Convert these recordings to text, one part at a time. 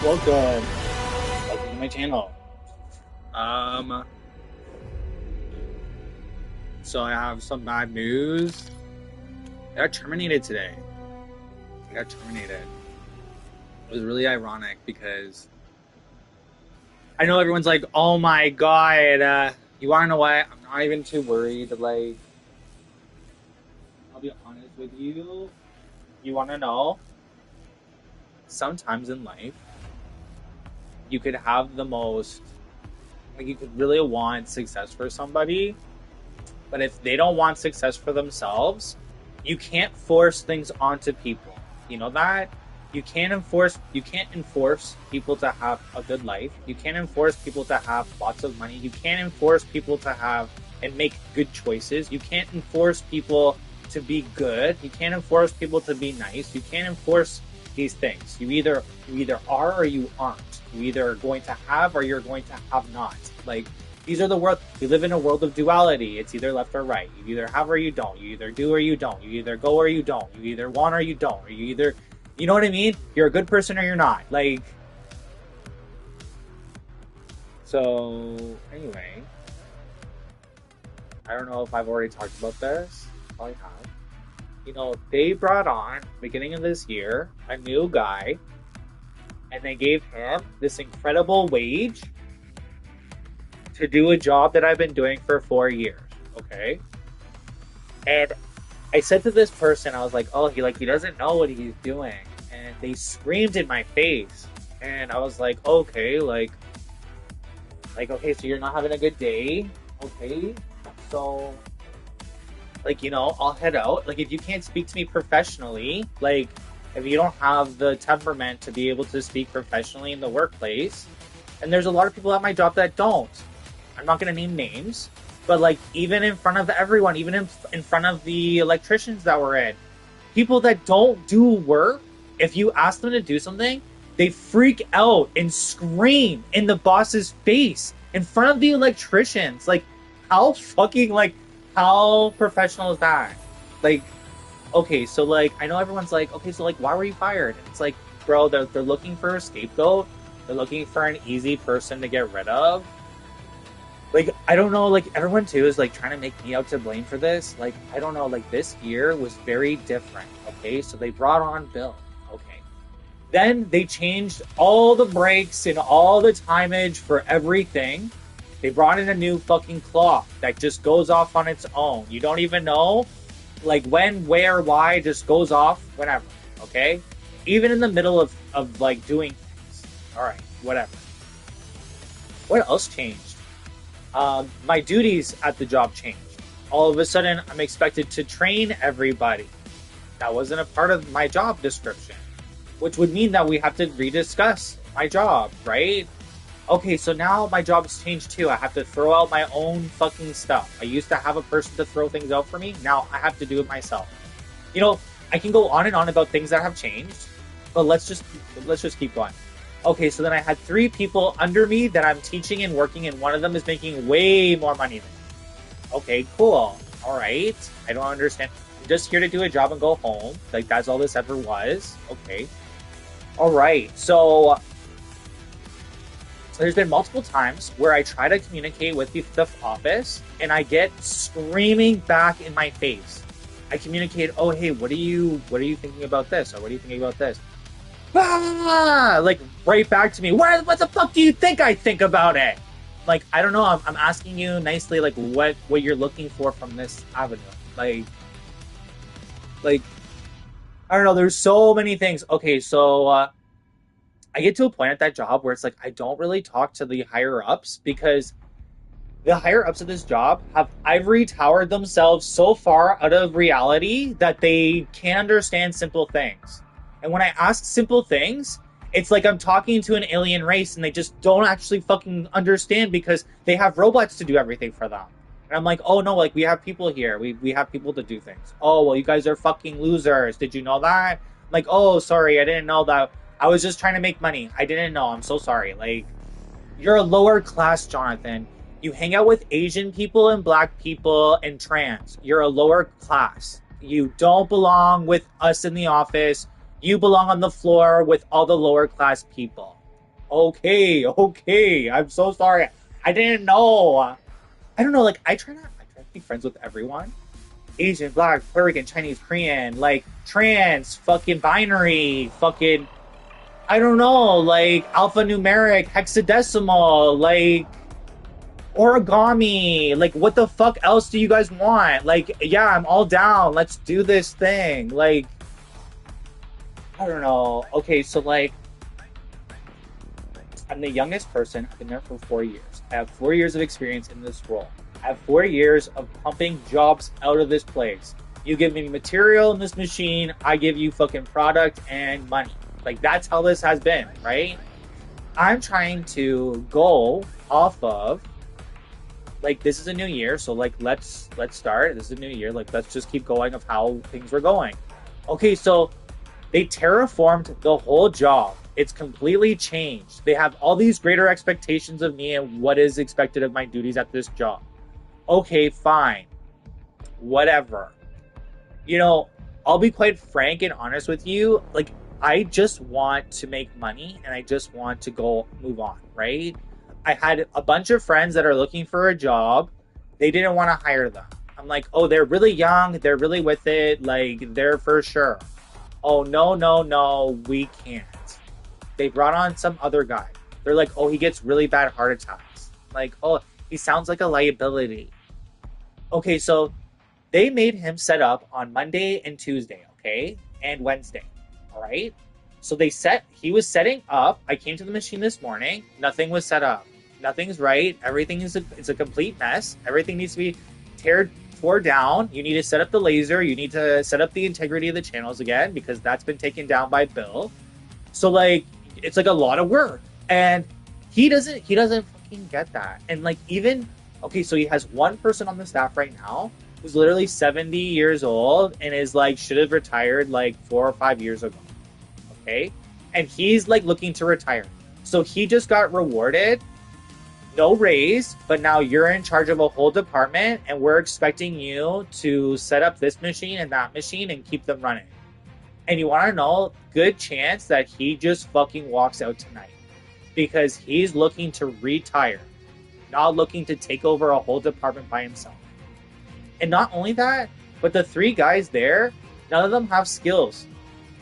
Welcome. Welcome to my channel. Um, so I have some bad news. I got terminated today. I got terminated. It was really ironic because I know everyone's like, "Oh my god, you want to know what? I'm not even too worried." Like, I'll be honest with you. You want to know? Sometimes in life, you could have the most, like, you could really want success for somebody, but if they don't want success for themselves, you can't force things onto people. You know that? You can't enforce people to have a good life. You can't enforce people to have lots of money. You can't enforce people to have and make good choices. You can't enforce people to be good. You can't enforce people to be nice. You can't enforce these things. You either are or you aren't. You either are going to have or you're going to have not. Like, these are the world. We live in a world of duality. It's either left or right. You either have or you don't. You either do or you don't. You either go or you don't. You either want or you don't. Or you either, you know what I mean? You're a good person or you're not. Like, so anyway, I don't know if I've already talked about this. Probably have. You know, they brought on, beginning of this year, a new guy, and they gave him this incredible wage to do a job that I've been doing for 4 years. Okay. And I said to this person, I was like, oh, he doesn't know what he's doing. And they screamed in my face. And I was like, okay, okay, so you're not having a good day. Okay. So, like, you know, I'll head out. Like, if you can't speak to me professionally, like, if you don't have the temperament to be able to speak professionally in the workplace, and there's a lot of people at my job that don't. I'm not going to name names, but like, even in front of everyone, even in front of the electricians that were in, people that don't do work, if you ask them to do something, they freak out and scream in the boss's face in front of the electricians. Like, how professional is that? Like, okay, so like, I know everyone's like, okay, so like, why were you fired? It's like, bro, they're looking for a scapegoat. They're looking for an easy person to get rid of. Like, I don't know, like, everyone too is like trying to make me out to blame for this. Like, I don't know, like, this year was very different. Okay, so they brought on Bill. Okay, then they changed all the brakes and all the timage for everything. They brought in a new fucking clock that just goes off on its own. You don't even know, like, when, where, why, just goes off whenever. Okay, even in the middle of like doing things. All right, whatever. What else changed? My duties at the job changed. All of a sudden, I'm expected to train everybody. That wasn't a part of my job description, which would mean that we have to rediscuss my job, right? Okay, so now my job's changed too. I have to throw out my own fucking stuff. I used to have a person to throw things out for me. Now I have to do it myself. You know, I can go on and on about things that have changed, but let's just keep going. Okay, so then I had 3 people under me that I'm teaching and working, and one of them is making way more money than me. Okay, cool. All right. I don't understand. I'm just here to do a job and go home. Like, that's all this ever was. Okay. All right. So there's been multiple times where I try to communicate with the office, and I get screaming back in my face. I communicate, oh, hey, what are you thinking about this? Or what are you thinking about this? Ah, like, right back to me. What the fuck do you think I think about it? Like, I don't know. I'm asking you nicely, like, what you're looking for from this avenue. Like, I don't know. There's so many things. Okay, so I get to a point at that job where it's like I don't really talk to the higher ups because the higher ups of this job have ivory towered themselves so far out of reality that they can't understand simple things. And when I ask simple things, it's like I'm talking to an alien race and they just don't actually fucking understand because they have robots to do everything for them. And I'm like, oh no, like, we have people here. We have people to do things. Oh, well, you guys are fucking losers. Did you know that? I'm like, oh, sorry, I didn't know that. I was just trying to make money. I didn't know. I'm so sorry. Like, you're a lower class, Jonathan. You hang out with Asian people and black people and trans. You're a lower class. You don't belong with us in the office. You belong on the floor with all the lower class people. Okay. I'm so sorry. I didn't know. I don't know. Like I try to be friends with everyone. Asian, Black, Puerto Rican, Chinese, Korean, like trans, fucking binary, fucking I don't know, like alphanumeric, hexadecimal, like origami. Like what the fuck else do you guys want? Like yeah, I'm all down. Let's do this thing. Like I don't know. Okay, so like I'm the youngest person. I've been there for 4 years. I have 4 years of experience in this role. I have 4 years of pumping jobs out of this place. You give me material in this machine, I give you fucking product and money. Like that's how this has been, right? I'm trying to go off of like this is a new year, so like let's start. This is a new year. Like let's just keep going of how things were going. Okay, so they terraformed the whole job. It's completely changed. They have all these greater expectations of me and what is expected of my duties at this job. Okay, fine. Whatever. You know, I'll be quite frank and honest with you. Like, I just want to make money and I just want to go move on, right? I had a bunch of friends that are looking for a job. They didn't want to hire them. I'm like, oh, they're really young. They're really with it. Like, they're for sure. Oh, no, we can't. They brought on some other guy. They're like, oh, he gets really bad heart attacks. Like, oh, he sounds like a liability. Okay, so they made him set up on Monday and Tuesday, okay? And Wednesday. All right? So he was setting up. I came to the machine this morning. Nothing was set up. Nothing's right. Everything is it's a complete mess. Everything needs to be tore down. You need to set up the laser. You need to set up the integrity of the channels again because that's been taken down by Bill. So like it's like a lot of work. And he doesn't fucking get that. And like even okay, so he has one person on the staff right now who's literally 70 years old and is like should have retired like 4 or 5 years ago. Okay? And he's like looking to retire. So he just got rewarded, no raise, but now you're in charge of a whole department and we're expecting you to set up this machine and that machine and keep them running. And you want to know, good chance that he just fucking walks out tonight because he's looking to retire, not looking to take over a whole department by himself. And not only that, but the 3 guys there, none of them have skills.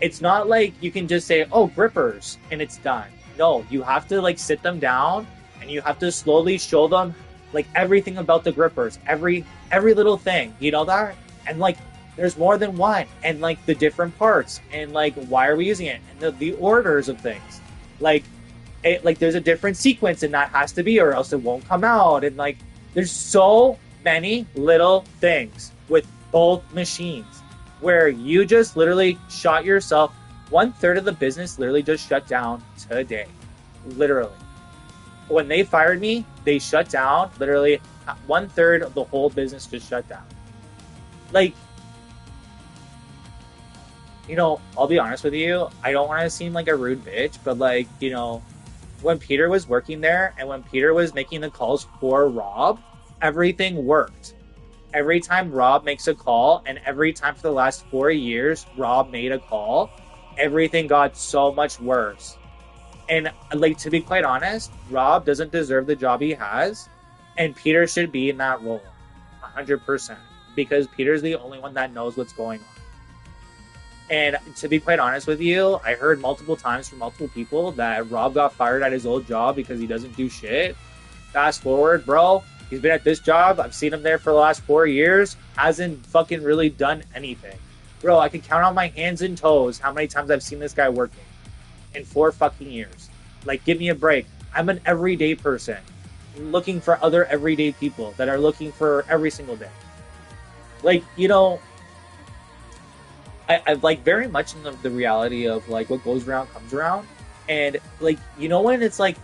It's not like you can just say, oh, grippers, and it's done. No, you have to like sit them down and you have to slowly show them like everything about the grippers, every little thing, you know that? And like there's more than one, and like the different parts, and like why are we using it, and the orders of things. Like there's a different sequence and that has to be or else it won't come out. And like there's so many little things with both machines where you just literally shot yourself. 1/3 of the business literally just shut down today. Literally. When they fired me, they shut down. Literally 1/3 of the whole business just shut down. Like, you know, I'll be honest with you. I don't want to seem like a rude bitch, but like, you know, when Peter was working there and when Peter was making the calls for Rob, everything worked. Every time Rob makes a call, and every time for the last 4 years Rob made a call, everything got so much worse. And like, to be quite honest, Rob doesn't deserve the job he has, and Peter should be in that role 100% because Peter's the only one that knows what's going on. And to be quite honest with you, I heard multiple times from multiple people that Rob got fired at his old job because he doesn't do shit. Fast forward, bro, he's been at this job. I've seen him there for the last 4 years. Hasn't fucking really done anything. Bro, I can count on my hands and toes how many times I've seen this guy working in 4 fucking years. Like, give me a break. I'm an everyday person looking for other everyday people that are looking for every single day. Like, you know, I like very much in the reality of like what goes around comes around. And like, you know, when it's like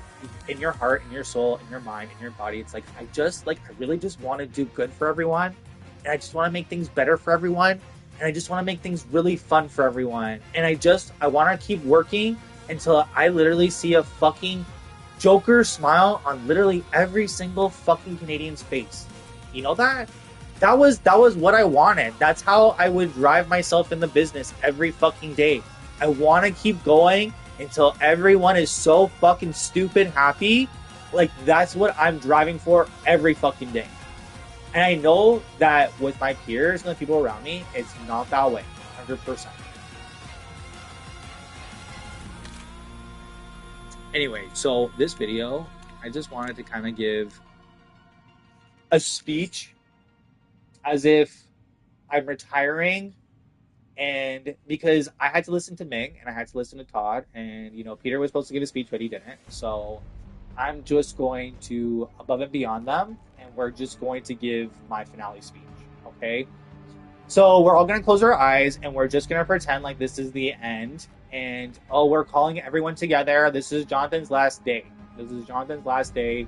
in your heart, in your soul, in your mind, in your body, it's like I really just want to do good for everyone, and I just want to make things better for everyone, and I just want to make things really fun for everyone, and I want to keep working until I literally see a fucking Joker smile on literally every single fucking Canadian's face. You know that? That was what I wanted. That's how I would drive myself in the business every fucking day. I want to keep going until everyone is so fucking stupid happy. Like, that's what I'm driving for every fucking day. And I know that with my peers and the people around me, it's not that way, 100%. Anyway, so this video, I just wanted to kind of give a speech as if I'm retiring, and because I had to listen to Ming and I had to listen to Todd, and Peter was supposed to give a speech, but he didn't. So I'm just going to above and beyond them, and we're just going to give my finale speech. Okay? So we're all gonna close our eyes and we're just gonna pretend like this is the end. And oh, we're calling everyone together. This is Jonathan's last day. This is Jonathan's last day.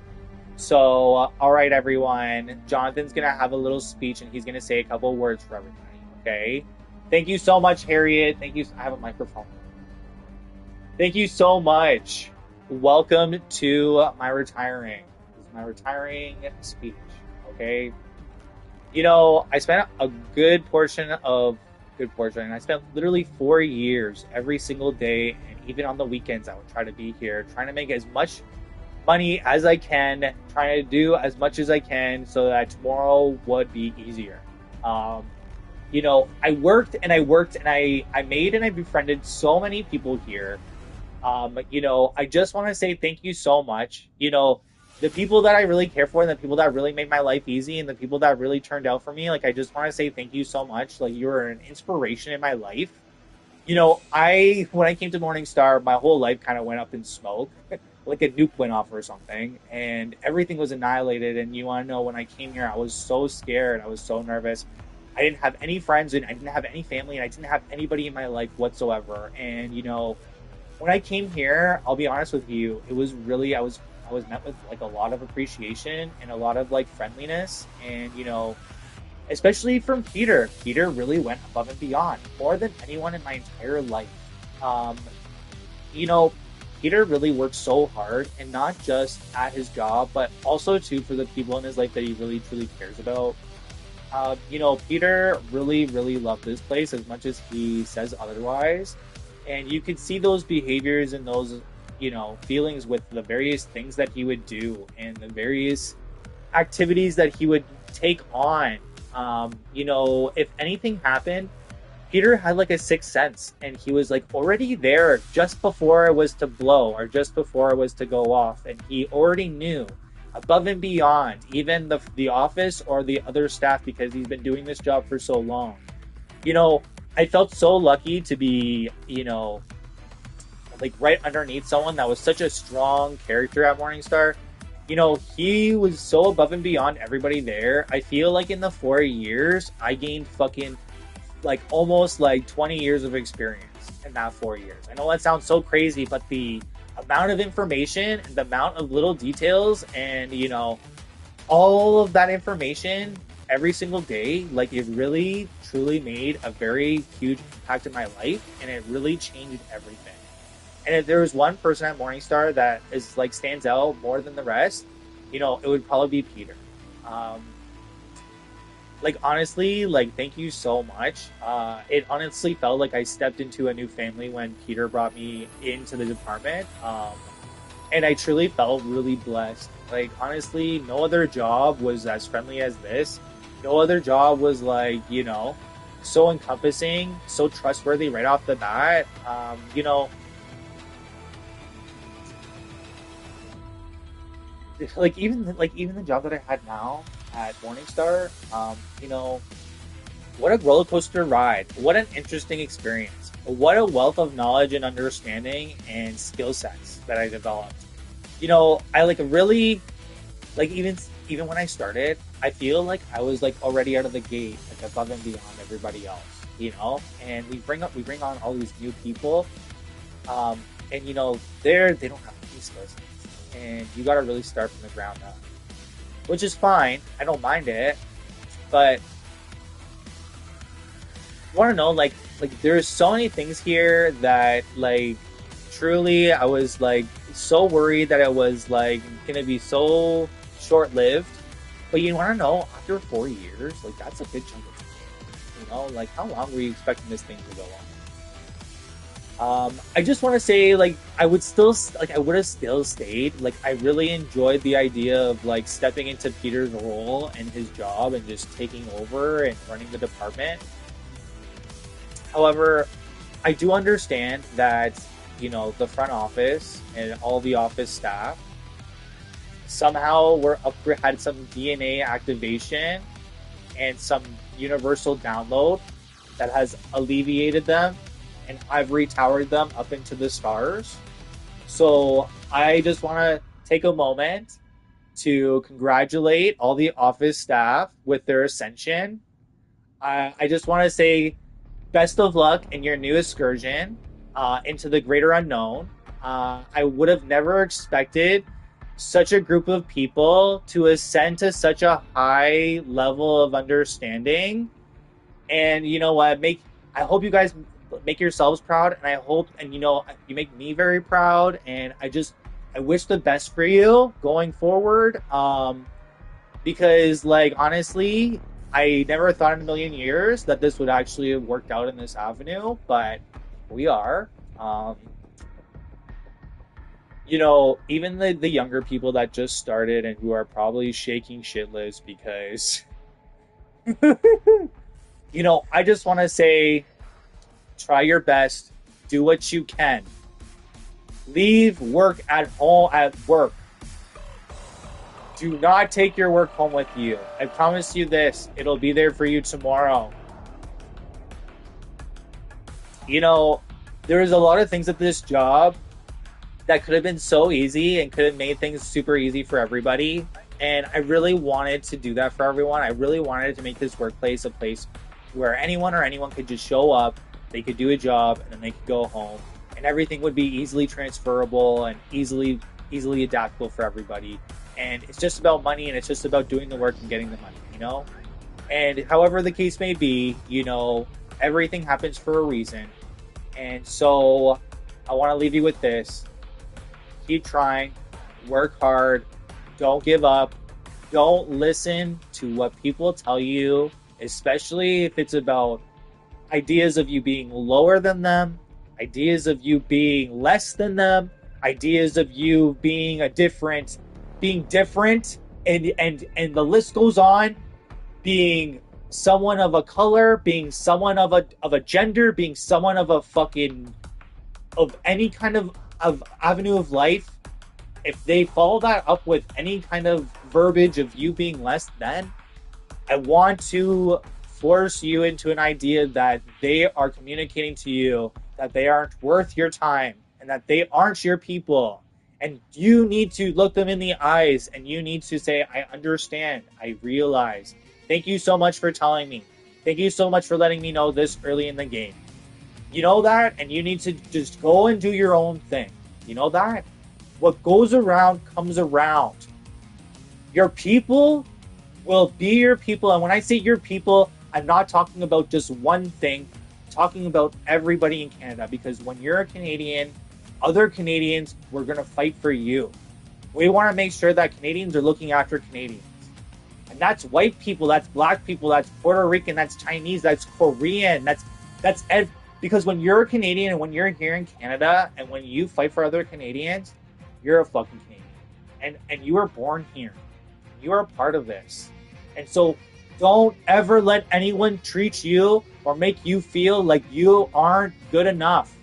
So, all right, everyone. Jonathan's gonna have a little speech and he's gonna say a couple words for everybody. Okay. Thank you so much, Harriet. Thank you. I have a microphone. Thank you so much. Welcome to my retiring. This is my retiring speech. Okay. I spent a good portion. I spent literally 4 years every single day, and even on the weekends, I would try to be here, trying to make as much money as I can, trying to do as much as I can so that tomorrow would be easier. Um, I worked and I worked and I made and I befriended so many people here. I just want to say thank you so much. The people that I really care for and the people that really made my life easy and the people that really turned out for me, like, I just want to say thank you so much. Like, you were an inspiration in my life. When I came to Morningstar, my whole life kind of went up in smoke, like a nuke went off or something, and everything was annihilated. And you want to know, when I came here, I was so scared. I was so nervous. I didn't have any friends and I didn't have any family and I didn't have anybody in my life whatsoever. And when I came here, I'll be honest with you, it was really I was met with like a lot of appreciation and a lot of like friendliness, and especially from Peter. Peter really went above and beyond, more than anyone in my entire life. Um, you know, Peter really worked so hard, and not just at his job, but also too for the people in his life that he really truly cares about. Peter really, really loved this place as much as he says otherwise. And you could see those behaviors and those, feelings with the various things that he would do and the various activities that he would take on. If anything happened, Peter had like a sixth sense and he was like already there just before it was to blow or just before it was to go off. And he already knew above and beyond even the office or the other staff, because he's been doing this job for so long. You know, I felt so lucky to be, like right underneath someone that was such a strong character at Morningstar. He was so above and beyond everybody there. I feel like in the 4 years, I gained fucking like almost like 20 years of experience in that 4 years. I know that sounds so crazy, but the amount of information and the amount of little details and, all of that information every single day, like, it really truly made a very huge impact in my life, and it really changed everything. And if there was one person at Morningstar that is like stands out more than the rest, it would probably be Peter. Um, like, honestly, like, thank you so much. It honestly felt like I stepped into a new family when Peter brought me into the department. And I truly felt really blessed. Like, honestly, no other job was as friendly as this. No other job was like, so encompassing, so trustworthy right off the bat. Even the job that I had now at Morningstar, what a roller coaster ride. What an interesting experience. What a wealth of knowledge and understanding and skill sets that I developed. I like really like even when I started, I feel like I was like already out of the gate, like above and beyond everybody else, And we bring on all these new people, and they don't have any skills, and you got to really start from the ground up, which is fine. I don't mind it, but I want to know, like there's so many things here that, like, truly I was like so worried that it was like gonna be so short-lived. But you want to know, after 4 years, like, that's a good chunk of time. Like, how long were you expecting this thing to go I just want to say, like, I would have still stayed. Like, I really enjoyed the idea of like stepping into Peter's role and his job and just taking over and running the department. However, I do understand that, the front office and all the office staff somehow had some DNA activation and some universal download that has alleviated them and ivory towered them up into the stars. So I just want to take a moment to congratulate all the office staff with their ascension. I just want to say best of luck in your new excursion into the greater unknown. I would have never expected such a group of people to ascend to such a high level of understanding. And you know what? I hope you guys make yourselves proud, and I hope, and you make me very proud. And I wish the best for you going forward. Because like honestly, I never thought in a million years that this would actually have worked out in this avenue, but we are. Um, Even the younger people that just started and who are probably shaking shitless because, I just want to say try your best, do what you can. Leave work at home at work. Do not take your work home with you. I promise you this, it'll be there for you tomorrow. You know, there's a lot of things at this job that could have been so easy and could have made things super easy for everybody. And I really wanted to do that for everyone. I really wanted to make this workplace a place where anyone could just show up, they could do a job, and then they could go home. And everything would be easily transferable and easily adaptable for everybody. And it's just about money, and it's just about doing the work and getting the money. And however the case may be, everything happens for a reason. And so I want to leave you with this. Keep trying, work hard, don't give up, don't listen to what people tell you, especially if it's about ideas of you being lower than them, ideas of you being less than them, ideas of you being different, and the list goes on, being someone of a color, being someone of a gender, being someone of a fucking of any kind of avenue of life. If they follow that up with any kind of verbiage of you being less than, I want to force you into an idea that they are communicating to you that they aren't worth your time and that they aren't your people. And you need to look them in the eyes and you need to say, I understand, I realize. Thank you so much for telling me. Thank you so much for letting me know this early in the game. You know that, and you need to just go and do your own thing. You know that? What goes around comes around. Your people will be your people. And when I say your people, I'm not talking about just one thing. I'm talking about everybody in Canada. Because when you're a Canadian, other Canadians, we're going to fight for you. We want to make sure that Canadians are looking after Canadians. And that's white people, that's black people, that's Puerto Rican, that's Chinese, that's Korean, because when you're a Canadian and when you're here in Canada and when you fight for other Canadians, you're a fucking Canadian. And you were born here. You are a part of this. And so don't ever let anyone treat you or make you feel like you aren't good enough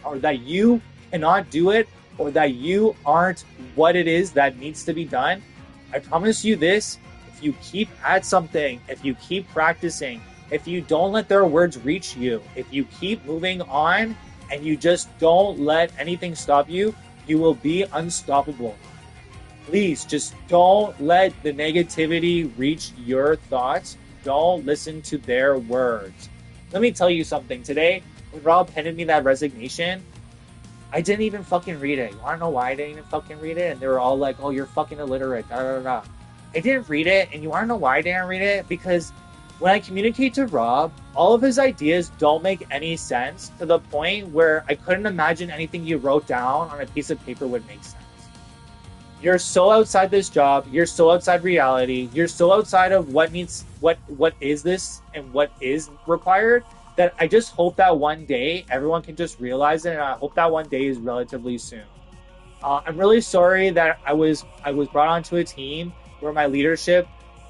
or that you cannot do it or that you aren't what it is that needs to be done. I promise you this, if you keep at something, if you keep practicing, if you don't let their words reach you, if you keep moving on and you just don't let anything stop you, you will be unstoppable. Please just don't let the negativity reach your thoughts. Don't listen to their words. Let me tell you something. Today, when Rob handed me that resignation, I didn't even fucking read it. You want to know why I didn't even fucking read it? And they were all like, oh, you're fucking illiterate. Da, da, da. I didn't read it. And you want to know why I didn't read it? Because when I communicate to Rob, all of his ideas don't make any sense to the point where I couldn't imagine anything you wrote down on a piece of paper would make sense. You're so outside this job. You're so outside reality. You're so outside of what is this and what is required that I just hope that one day everyone can just realize it, and I hope that one day is relatively soon. I'm really sorry that I was brought onto a team where my leadership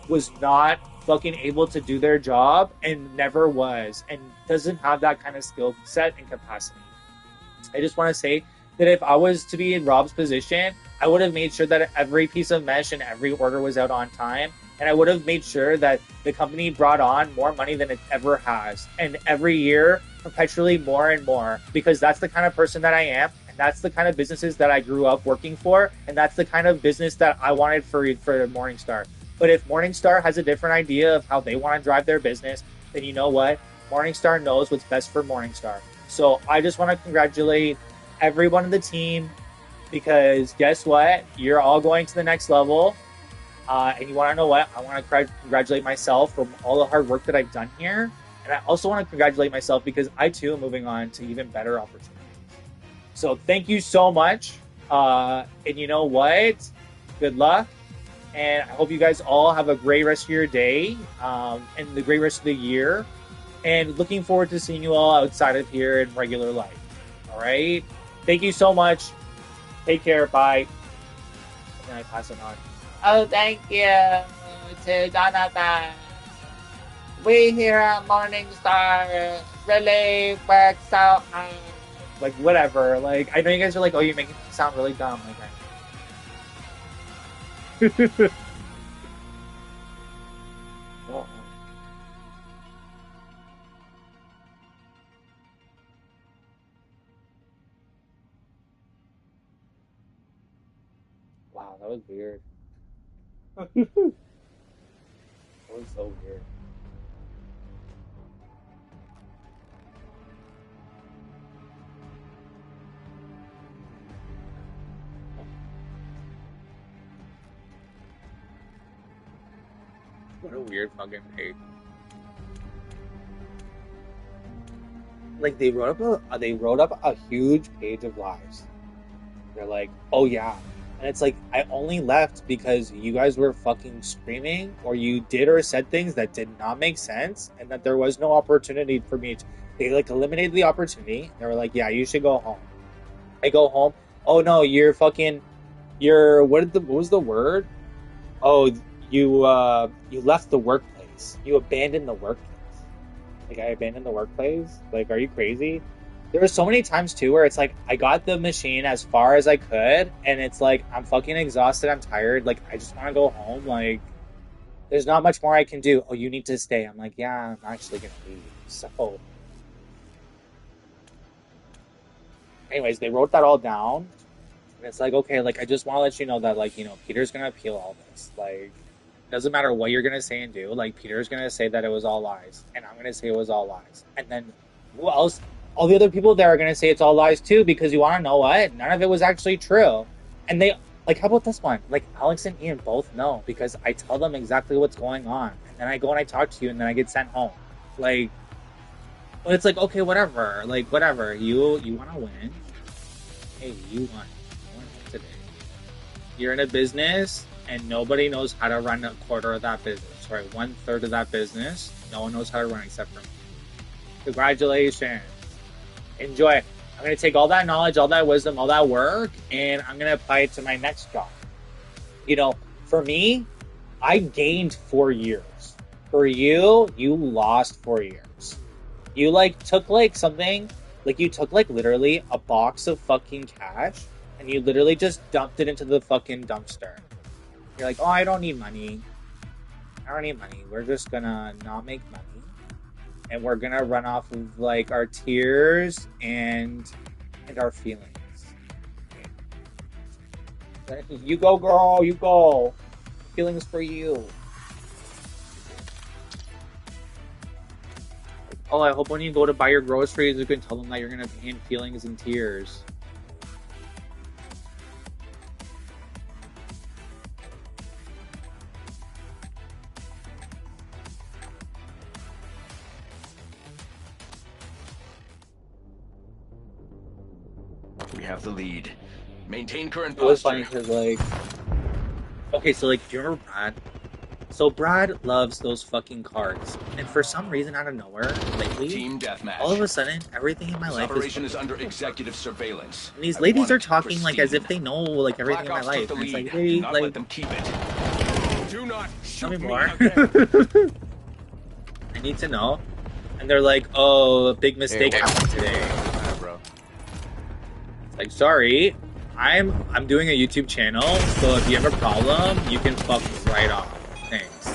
was not fucking able to do their job and never was and doesn't have that kind of skill set and capacity. I just want to say that if I was to be in Rob's position, I would have made sure that every piece of mesh and every order was out on time. And I would have made sure that the company brought on more money than it ever has. And every year, perpetually more and more, because that's the kind of person that I am. And that's the kind of businesses that I grew up working for. And that's the kind of business that I wanted for Morningstar. But if Morningstar has a different idea of how they want to drive their business, then you know what? Morningstar knows what's best for Morningstar. So I just want to congratulate everyone on the team because guess what? You're all going to the next level. And you want to know what? I want to congratulate myself for all the hard work that I've done here. And I also want to congratulate myself because I too am moving on to even better opportunities. So thank you so much. And you know what? Good luck. And I hope you guys all have a great rest of your day and the great rest of the year. And looking forward to seeing you all outside of here in regular life. All right. Thank you so much. Take care. Bye. And I pass it on. Oh, thank you to Jonathan. We here at Morningstar really work so hard. Like, whatever. Like, I know you guys are like, oh, you're making me sound really dumb. Like, wow, that was weird. That was so weird. What a weird fucking page. Like they wrote up a huge page of lies. They're like, oh yeah. And it's like, I only left because you guys were fucking screaming, or you did or said things that did not make sense, and that there was no opportunity for me to. They like eliminated the opportunity. They were like, yeah, you should go home. I go home. Oh no, you're fucking. You're what was the word? Oh, you left the workplace. You abandoned the workplace. Like I abandoned the workplace. Like, are you crazy? There were so many times too where it's like I got the machine as far as I could, and it's like I'm fucking exhausted. I'm tired. Like I just want to go home. Like there's not much more I can do. Oh, you need to stay. I'm like, yeah, I'm actually gonna leave. So, anyways, they wrote that all down, and it's like, okay, like I just want to let you know that, like, Peter's gonna appeal all this. Like, doesn't matter what you're gonna say and do. Like, Peter's gonna say that it was all lies, and I'm gonna say it was all lies, and then who else? All the other people there are gonna say it's all lies too, because you want to know what? None of it was actually true, and they like. How about this one? Like Alex and Ian both know because I tell them exactly what's going on, and then I go and I talk to you, and then I get sent home. Like, but it's like, okay, whatever. Like, whatever. You want to win? Hey, you won. You won today. You're in a business and nobody knows how to run a quarter of that business, right? 1/3 of that business, no one knows how to run except for me. Congratulations. Enjoy. I'm going to take all that knowledge, all that wisdom, all that work, and I'm going to apply it to my next job. For me, I gained 4 years. For you, you lost 4 years. You took something, you took literally a box of fucking cash and you literally just dumped it into the fucking dumpster. You're like, oh, I don't need money. I don't need money. We're just gonna not make money. And we're gonna run off of our tears and our feelings. You go, girl, you go. Feelings for you. Oh, I hope when you go to buy your groceries, you can tell them that you're gonna be in feelings and tears. We have the lead. Maintain current It was posture. funny because okay, so do you remember Brad? So Brad loves those fucking cards, and for some reason out of nowhere, lately, Team deathmatch. all of a sudden, everything in my This life is operation is fucking under cool. executive surveillance. And these I ladies want are it talking like as pristine. if they know like everything Black in my Ops took life, the and it's lead. like, Do hey, not like, let them keep it. Do not tell shoot me me more. again. I need to know. And they're like, oh, a big mistake happened today. Bro. It's like, sorry, I'm doing a YouTube channel, so if you have a problem, you can fuck right off. Thanks.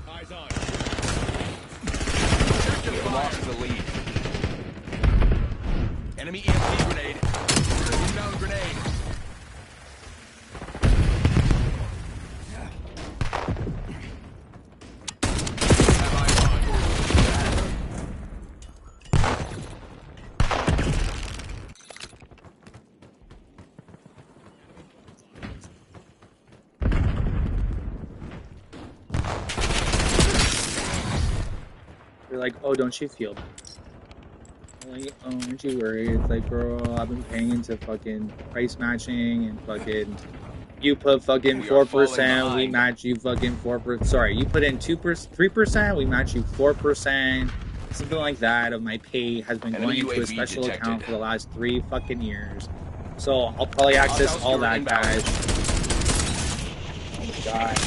Eyes on. We lost the lead. Enemy EMP grenade. Inbound grenade. Have eyes on. They're like, oh, don't you feel bad? I'm like, oh, aren't you worried? It's like, girl, I've been paying into fucking price matching and fucking. You put fucking We are falling 4%, we behind. match you fucking 4%. Sorry, you put in 2%, 3%, we match you 4%. Something like that of my pay has been Enemy going into a UAV special detected. account for the last 3 fucking years. So I'll probably access Hostiles all drone that inbound. cash. Oh my god.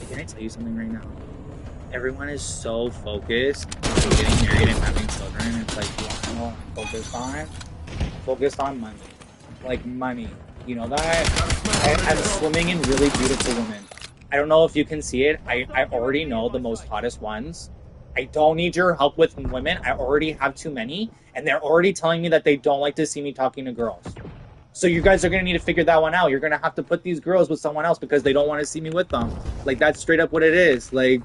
Can I tell you something right now? Everyone is so focused on getting married and having children. It's like, you know what I'm focused on money. Like money. You know that? I'm swimming in really beautiful women. I don't know if you can see it. I already know the most hottest ones. I don't need your help with women. I already have too many. And they're already telling me that they don't like to see me talking to girls. So you guys are going to need to figure that one out. You're going to have to put these girls with someone else because they don't want to see me with them. Like, that's straight up what it is. Like,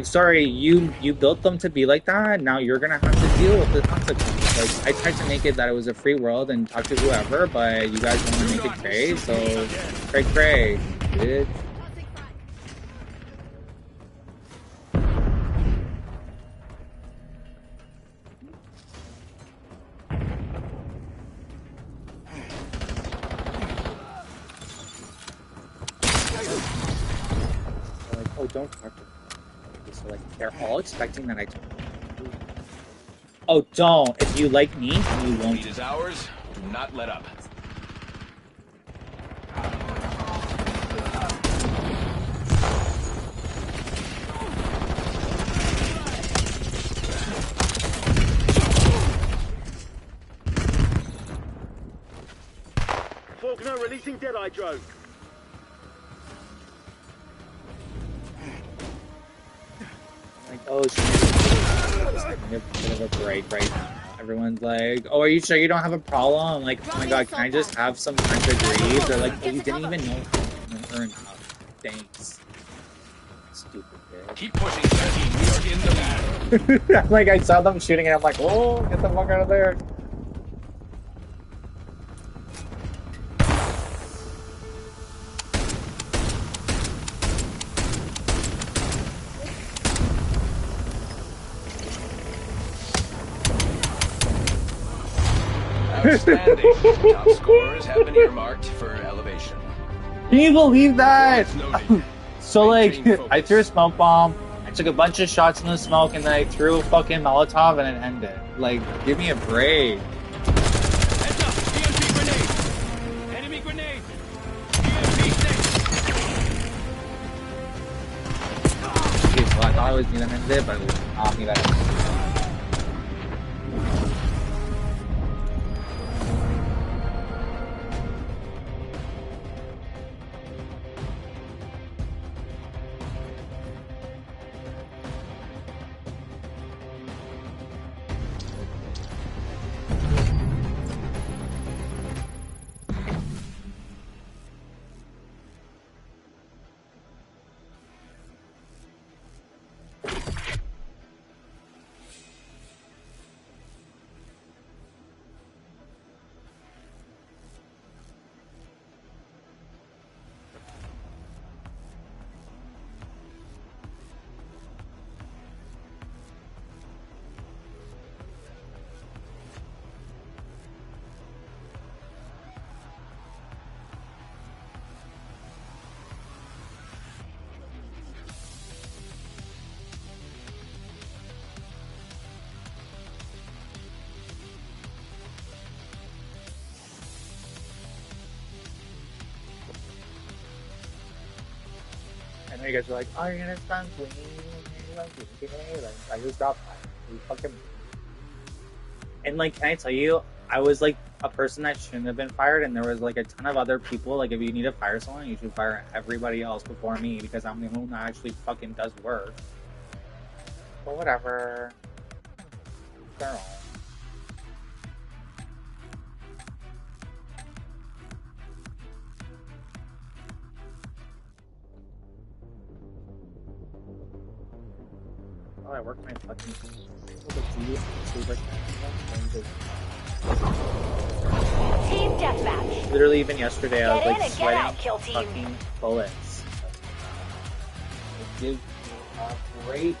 sorry, you built them to be like that. Now you're gonna have to deal with the consequences. Like, I tried to make it that it was a free world and talk to whoever, but you guys want to make it cray, so cray, bitch. They're like, oh, don't talk to them. So like, they're all expecting that I talk to them. Oh, don't. If you like me, you won't. Lead is ours. Do not let up. Faulkner releasing Deadeye drone. Like, oh, she's having a bit of a break right now. Everyone's like, oh, are you sure you don't have a problem? I'm like, oh my god, can I just have some time to breathe? They're like, oh, you didn't even know how enough. Thanks. Stupid bitch. Keep pushing, 13. We are in the battle. Like, I saw them shooting and I'm like, oh, get the fuck out of there. Outstanding. Top scorers have been earmarked for elevation. Can you believe that? Performance noted. So, like, Maintain focus. I threw a smoke bomb, I took a bunch of shots in the smoke, and then I threw a fucking Molotov and it ended. Like, give me a break. Heads up! EMP grenade! Enemy grenade! EMP set! Okay, so I thought I was me that ended it, but it was not me that ended it. you guys are like, oh, you're gonna stop queen. Like, I just got fired. You fucking. And like, can I tell you, I was like a person that shouldn't have been fired, and there was like a ton of other people. Like, if you need to fire someone, you should fire everybody else before me because I'm the one that actually fucking does work. But whatever. Girl. Oh, I worked my fucking Team deathmatch. literally even yesterday I was Get in like and get sweating out, kill team. fucking bullets. It gives me a great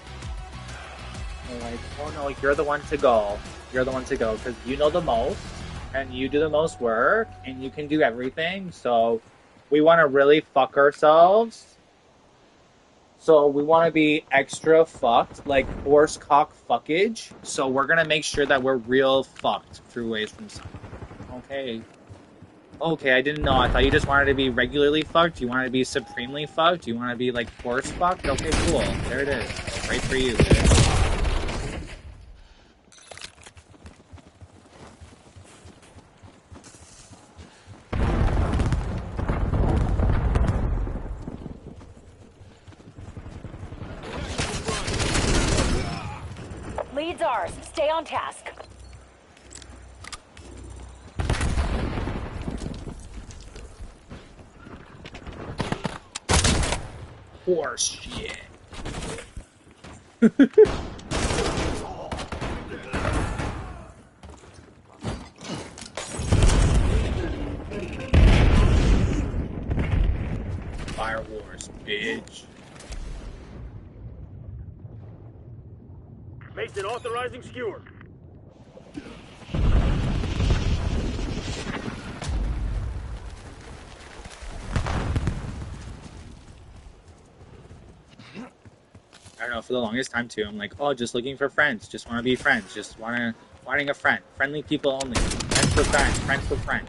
like, oh no, you're the one to go. You're the one to go because you know the most and you do the most work and you can do everything. So we want to really fuck ourselves. So we want to be extra fucked, like horse cock fuckage. So we're gonna make sure that we're real fucked through ways from sun. Okay. Okay, I didn't know. I thought you just wanted to be regularly fucked. You wanted to be supremely fucked. You want to be like horse fucked. Okay, cool. There it is. Right for you, bitch. Lead's ours. Stay on task. Horse shit. Fire wars, bitch. Mason authorizing skewer. I don't know, for the longest time too, I'm like, oh, just looking for friends, just want to be friends, just wanting a friend, friendly people only, friends for friends, friends for friends,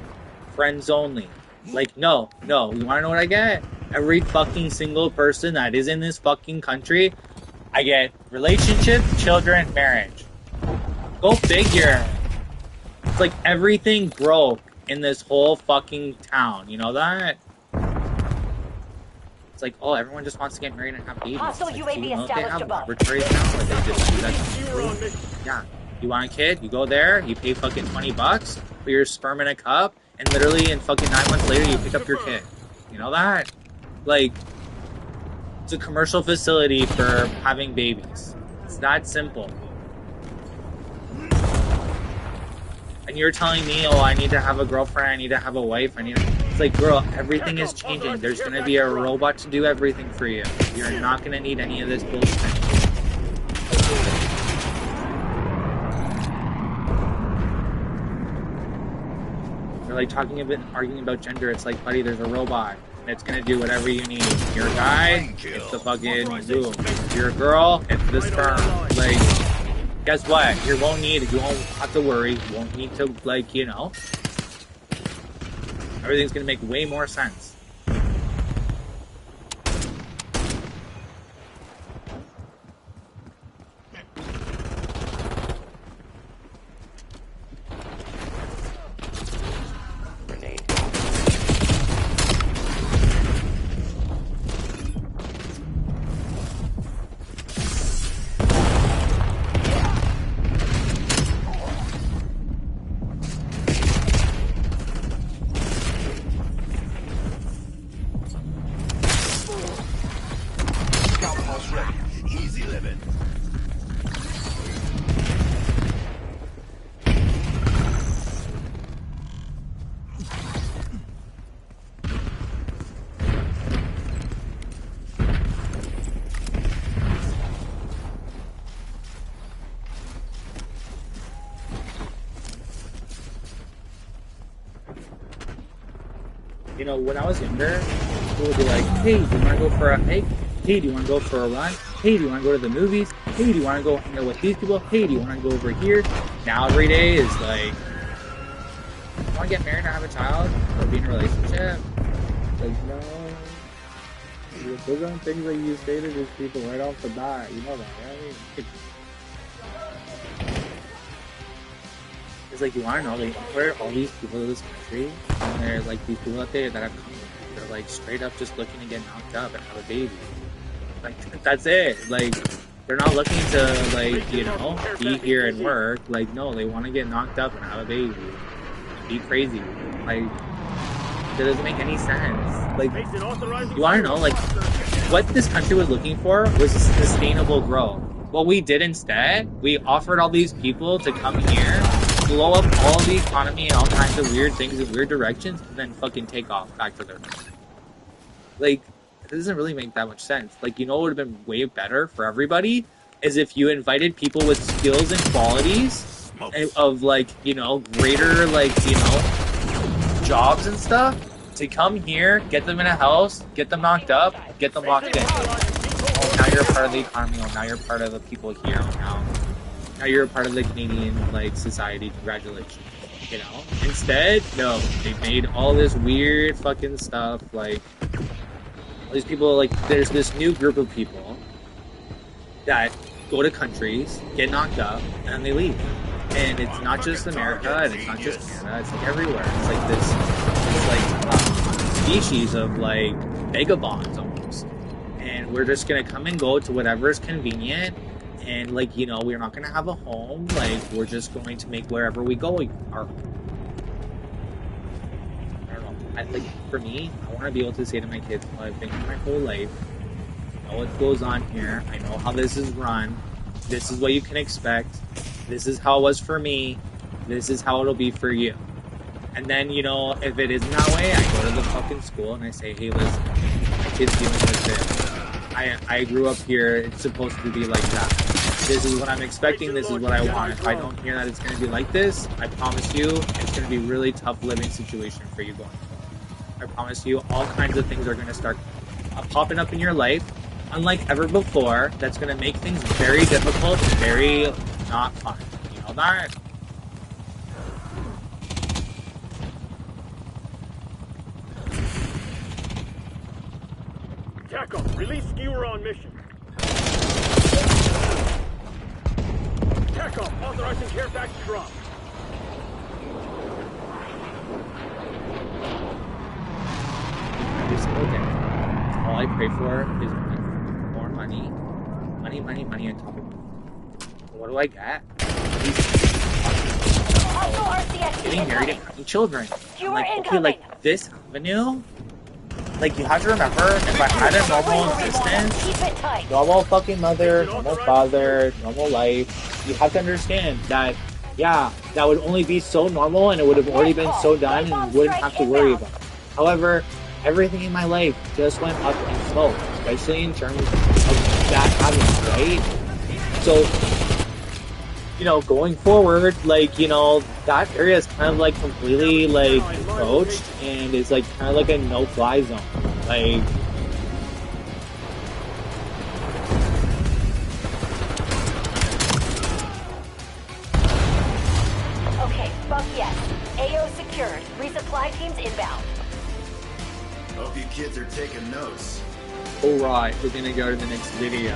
friends only. Like, no, you want to know what I get? Every fucking single person that is in this fucking country, I get relationship, children, marriage. Go figure. It's like everything broke in this whole fucking town, you know that? It's like, oh, everyone just wants to get married and have babies. Hostile Like, UAV do you know if they established have above. laboratories now where they just do that Skewer on me. Yeah. You want a kid? You go there, you pay fucking $20 for your sperm in a cup, and literally in fucking 9 months later you pick up your kid. You know that? Like, it's a commercial facility for having babies. It's that simple. And you're telling me, oh, I need to have a girlfriend, I need to have a wife, It's like, girl, everything is changing. There's gonna be a robot to do everything for you. You're not gonna need any of this bullshit. They're like arguing about gender. It's like, buddy, there's a robot. And it's gonna do whatever you need. You're a guy, it's the fucking boom. You're a girl, it's the sperm. Like, guess what? You won't have to worry. You won't need to, like, you know. Everything's gonna make way more sense. Grenade. Scout pulse ready. Easy living. You know, when I was younger, people would be like, hey, do you want to go for a hike? Hey, do you want to go for a run? Hey, do you want to go to the movies? Hey, do you want to go hang out with these people? Hey, do you want to go over here? Now every day is like, want to get married or have a child? Or be in a relationship? Like, no. Those are things that you say to these people right off the bat. You know that, right? It's like, you want to know, they import all these people to this country, and they're like, these people out there that have come here, they're like straight up just looking to get knocked up and have a baby. Like, that's it. Like, they're not looking to, like, you know, be here and work. Like, no, they want to get knocked up and have a baby. Be crazy. Like, that doesn't make any sense. Like, you want to know, like, what this country was looking for was sustainable growth. What we did instead, we offered all these people to come here, blow up all the economy and all kinds of weird things in weird directions, and then fucking take off back to their country. Like, it doesn't really make that much sense. Like, you know what would have been way better for everybody is if you invited people with skills and qualities of, like, you know, greater, like, you know, jobs and stuff to come here, get them in a house, get them knocked up, get them locked in. Oh, now you're a part of the economy. Oh, now you're part of the people here. Now you're a part of the Canadian, like, society. Congratulations. You know? Instead, no. They made all this weird fucking stuff, like, all these people, like, there's this new group of people that go to countries, get knocked up, and then they leave. And it's not just America, and it's not just Canada, it's like everywhere. It's like this species of, like, vagabonds almost. And we're just gonna come and go to whatever is convenient, and, like, you know, we're not gonna have a home, like, we're just going to make wherever we go our home. I don't know. Like, for me, I want to be able to say to my kids, well, I've been here my whole life, I know what goes on here, I know how this is run, this is what you can expect, this is how it was for me, this is how it'll be for you. And then, you know, if it isn't that way, I go to the fucking school and I say, hey, listen, my kid's dealing with this. I grew up here, it's supposed to be like that. This is what I'm expecting, this is what I want. If I don't hear that it's going to be like this, I promise you, it's going to be a really tough living situation for you going forward. I promise you, all kinds of things are going to start popping up in your life, unlike ever before, that's going to make things very difficult, very not fun. You know that? TACOM, release skewer on mission. TACOM, authorizing care package drop. Every single day. All I pray for is more money. Money on top of it. What do I get? Getting married and having children. I'm like, okay, like, this avenue? Like, you have to remember, if I had a normal existence, normal fucking mother, normal father, normal life, you have to understand that, yeah, that would only be so normal and it would have already been so done and you wouldn't have to worry about it. However, everything in my life just went up in smoke, especially in terms of that avenue, right? So, you know, going forward, like, you know, that area is kind of like completely like encroached and it's like kind of like a no-fly zone. Like, Okay, fuck yes. AO secured. Resupply teams inbound. Hope you kids are taking notes. alright, we're gonna go to the next video.